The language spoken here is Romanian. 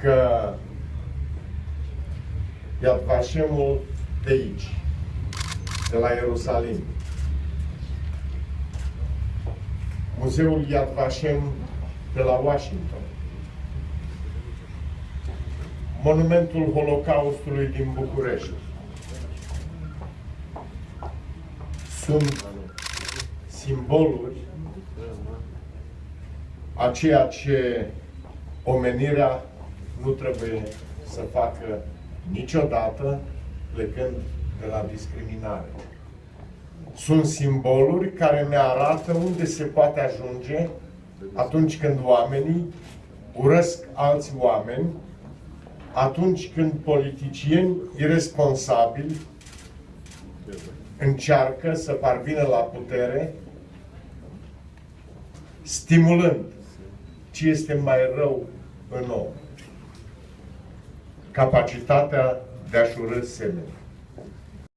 că Yad Vashemul de aici, de la Ierusalim, Muzeul Yad Vashem de la Washington, Monumentul Holocaustului din București sunt simboluri a ceea ce omenirea nu trebuie să facă niciodată, plecând de la discriminare. Sunt simboluri care ne arată unde se poate ajunge atunci când oamenii urăsc alți oameni, atunci când politicieni iresponsabili încearcă să parvină la putere, stimulând ce este mai rău în om, capacitatea de a-și urâ semenii.